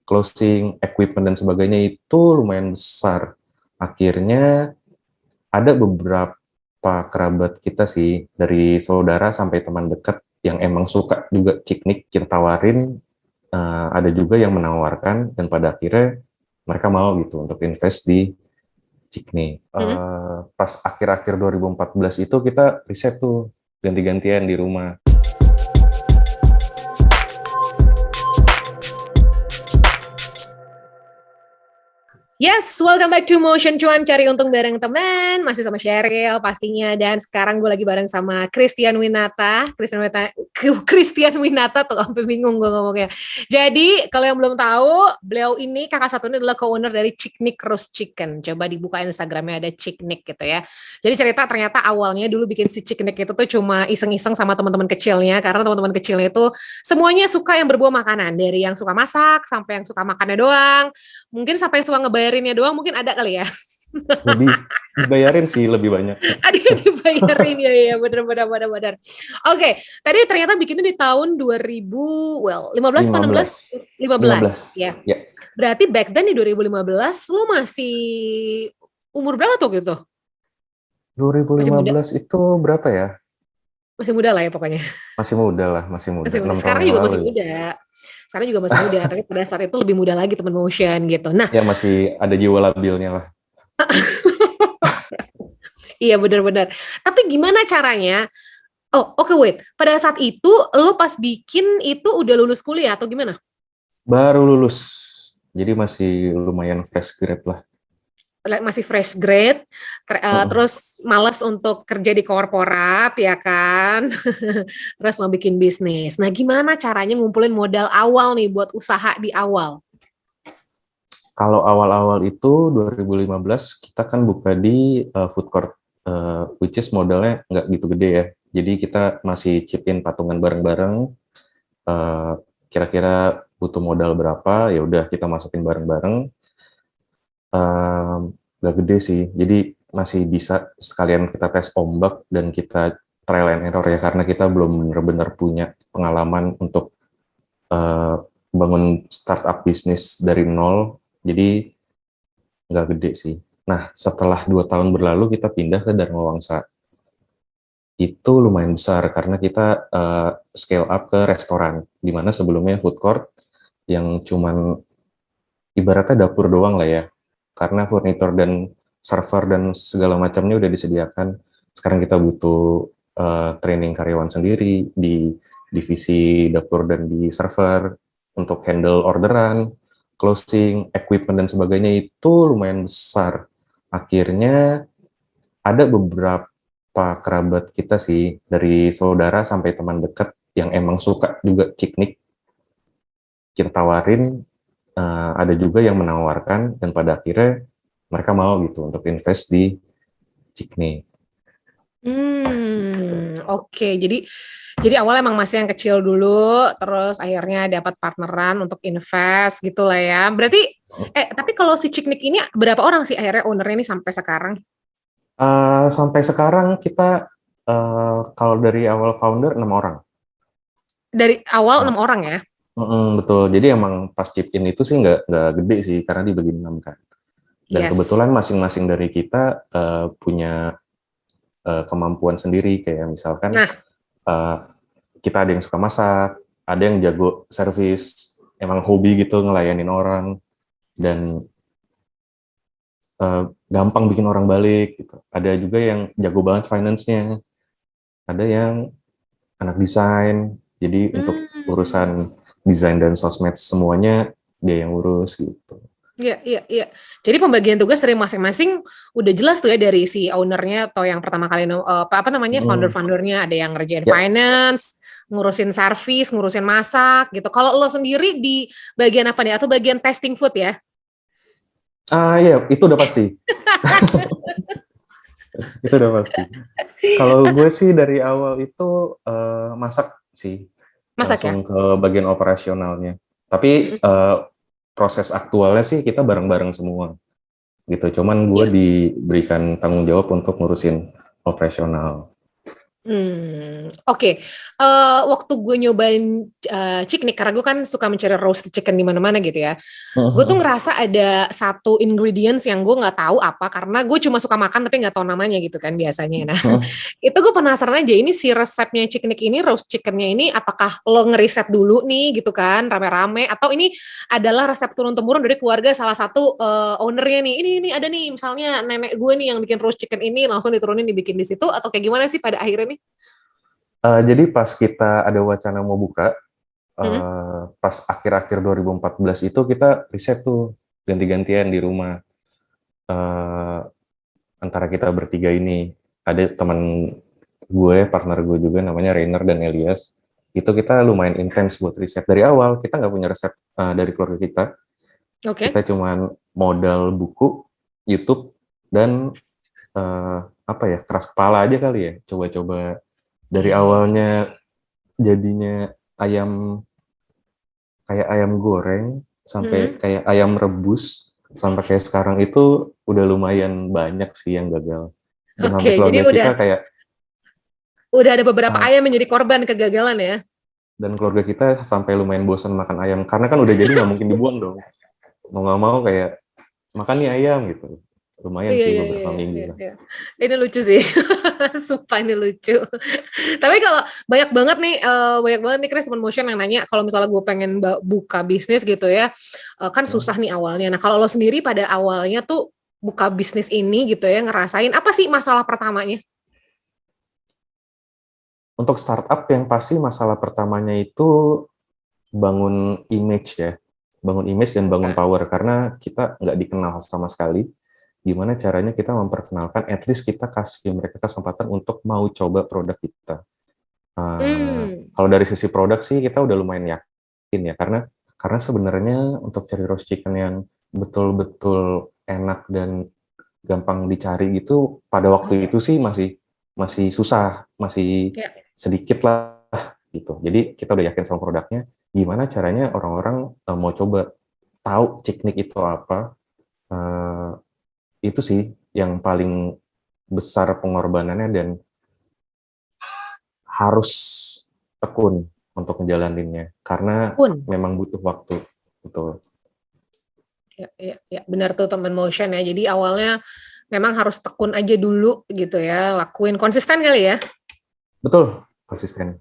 closing, equipment dan sebagainya itu lumayan besar. Akhirnya ada beberapa kerabat kita sih, dari saudara sampai teman dekat yang emang suka juga ciknik, kita tawarin. Ada juga yang menawarkan dan pada akhirnya mereka mau gitu untuk invest di ciknik. Mm-mm. Pas akhir-akhir 2014 itu kita riset tuh ganti-gantian di rumah. Yes, welcome back to Motion Cuan, cari untung bareng teman, masih sama Sheryl pastinya, dan sekarang gue lagi bareng sama Christian Winata. Christian Winata tuh sampai bingung gue ngomongnya. Jadi kalau yang belum tahu, beliau ini kakak satunya adalah co-owner dari Ciknik Roast Chicken. Coba dibuka Instagramnya, ada Ciknik gitu ya. Jadi cerita ternyata awalnya dulu bikin si Ciknik itu tuh cuma iseng-iseng sama teman-teman kecilnya, karena teman-teman kecilnya itu semuanya suka yang berbau makanan, dari yang suka masak sampai yang suka makannya doang. Mungkin sampai yang suka ngebayarinnya doang mungkin ada kali ya. Lebih dibayarin sih lebih banyak. Ada yang dibayarin ya benar. Oke, tadi ternyata bikinnya di tahun 15 apa 16? 15. 15 15. ya. Ya, Berarti back then di 2015 lu masih umur berapa tuh gitu? Masih muda. 2015 itu berapa ya? Masih muda lah ya pokoknya. Masih muda lah, masih muda. Masih muda. 6 tahun Sekarang yang juga lalu masih ya. muda. Sekarang juga masih muda, tapi pada saat itu lebih muda lagi teman motion gitu. Nah, Ya masih ada jiwa labilnya lah. iya benar-benar. Tapi gimana caranya? Oh, oke, wait. Pada saat itu, lo pas bikin itu udah lulus kuliah atau gimana? Baru lulus. Jadi masih lumayan fresh grade lah. Masih fresh grade, Mm-mm. terus malas untuk kerja di korporat, ya kan? Terus mau bikin bisnis. Nah, gimana caranya ngumpulin modal awal nih buat usaha di awal? Kalau awal-awal itu 2015 kita kan buka di food court, which is modalnya nggak gitu gede ya. Jadi kita masih chip in patungan bareng-bareng. eh, Kira-kira butuh modal berapa, ya udah kita masukin bareng-bareng. Nggak gede sih, jadi masih bisa sekalian kita tes ombak dan kita trial and error ya, karena kita belum benar-benar punya pengalaman untuk eh, bangun startup bisnis dari nol. Jadi nggak gede sih. Nah, setelah 2 tahun berlalu kita pindah ke Dharma Wangsa. Itu lumayan besar karena kita scale up ke restoran, di mana sebelumnya food court yang cuman ibaratnya dapur doang lah ya. Karena furnitur dan server dan segala macamnya udah disediakan. Sekarang kita butuh training karyawan sendiri di divisi dapur dan di server untuk handle orderan, closing, equipment dan sebagainya itu lumayan besar. Akhirnya ada beberapa kerabat kita sih, dari saudara sampai teman dekat yang emang suka juga ciknik, kita tawarin. Ada juga yang menawarkan dan pada akhirnya mereka mau gitu untuk invest di ciknik. Oke. Jadi awalnya emang masih yang kecil dulu, terus akhirnya dapat partneran untuk invest gitu lah ya. Berarti, tapi kalau si Ciknik ini berapa orang sih akhirnya ownernya ini sampai sekarang? Sampai sekarang kita kalau dari awal founder 6 orang. Dari awal Nah, 6 orang ya? betul. Jadi emang pas chip in itu sih nggak gede sih karena dibagi 6 kan. Dan Yes. kebetulan masing-masing dari kita punya kemampuan sendiri, kayak misalkan Nah, uh, kita ada yang suka masak, ada yang jago servis, emang hobi gitu ngelayanin orang, dan gampang bikin orang balik gitu. Ada juga yang jago banget finance-nya, ada yang anak desain, jadi untuk hmm, urusan desain dan sosmed semuanya dia yang urus gitu. iya. Jadi pembagian tugas dari masing-masing udah jelas tuh ya dari si ownernya atau yang pertama kali apa namanya Hmm, founder-foundernya, ada yang ngerjain ya, finance, ngurusin servis, ngurusin masak gitu. Kalau lo sendiri di bagian apa nih? Atau bagian testing food ya? ya itu udah pasti, itu udah pasti. Kalau gue sih dari awal itu masak sih, Masak ya? langsung ke bagian operasionalnya. Tapi proses aktualnya sih kita bareng-bareng semua gitu. Cuman gue Iya. diberikan tanggung jawab untuk ngurusin operasional. Oke. Waktu gue nyobain chicknik, karena gue kan suka mencari roasted chicken di mana-mana gitu ya. Gue tuh ngerasa ada satu ingredients yang gue nggak tahu apa, karena gue cuma suka makan tapi nggak tahu namanya gitu kan biasanya. Nah, itu gue penasaran aja, ini si resepnya chicknik ini, roast chickennya ini, apakah lo ngeriset dulu nih gitu kan, rame-rame, atau ini adalah resep turun-temurun dari keluarga salah satu ownernya nih. Ini ada nih, misalnya nenek gue nih yang bikin roast chicken ini, langsung diturunin dibikin di situ, atau kayak gimana sih pada akhirnya nih? Jadi pas kita ada wacana mau buka, Hmm. pas akhir-akhir 2014 itu kita riset tuh ganti-gantian di rumah. Eh, Antara kita bertiga ini, ada teman gue, partner gue juga namanya Rainer dan Elias. Itu kita lumayan intens buat riset dari awal. Kita nggak punya resep dari keluarga kita. Kita Oke. cuman modal buku, YouTube, dan apa ya, keras kepala aja kali ya. Coba-coba dari Iya, iya, iya. awalnya jadinya ayam, kayak ayam goreng sampai Hmm. kayak ayam rebus sampai kayak sekarang itu udah lumayan banyak sih yang gagal. Dan sampai Oke, jadi keluarga udah kita kayak ada beberapa uh, ayam yang jadi korban kegagalan ya. dan keluarga kita sampai lumayan bosan makan ayam karena kan udah jadi nggak mungkin dibuang dong. Mau nggak mau kayak makan nih ayam gitu. Lumayan Iya, sih iya, iya, beberapa iya, minggu iya, lah. iya. Ini lucu sih. Sumpah ini lucu. Tapi kalau banyak banget nih Chris Motion yang nanya kalau misalnya gue pengen buka bisnis gitu ya, kan Hmm. susah nih awalnya. Nah, kalau lo sendiri pada awalnya tuh buka bisnis ini gitu ya, ngerasain apa sih masalah pertamanya? Untuk startup yang pasti masalah pertamanya itu bangun image ya. Bangun image dan bangun Oke. power karena kita nggak dikenal sama sekali. Gimana caranya kita memperkenalkan, at least kita kasih mereka kesempatan untuk mau coba produk kita. Hmm, Kalau dari sisi produk sih kita udah lumayan yakin ya, karena sebenarnya untuk cari roast chicken yang betul-betul enak dan gampang dicari gitu, pada waktu itu sih masih masih susah, masih ya. sedikit lah gitu. Jadi kita udah yakin sama produknya, gimana caranya orang-orang mau coba tahu Ciknik itu apa. Uh, itu sih yang paling besar pengorbanannya dan harus tekun untuk menjalaninnya karena Pun. memang butuh waktu. Betul. Ya, ya, ya, benar tuh teman motion ya. Jadi awalnya memang harus tekun aja dulu gitu ya, lakuin konsisten kali ya. Betul, konsisten.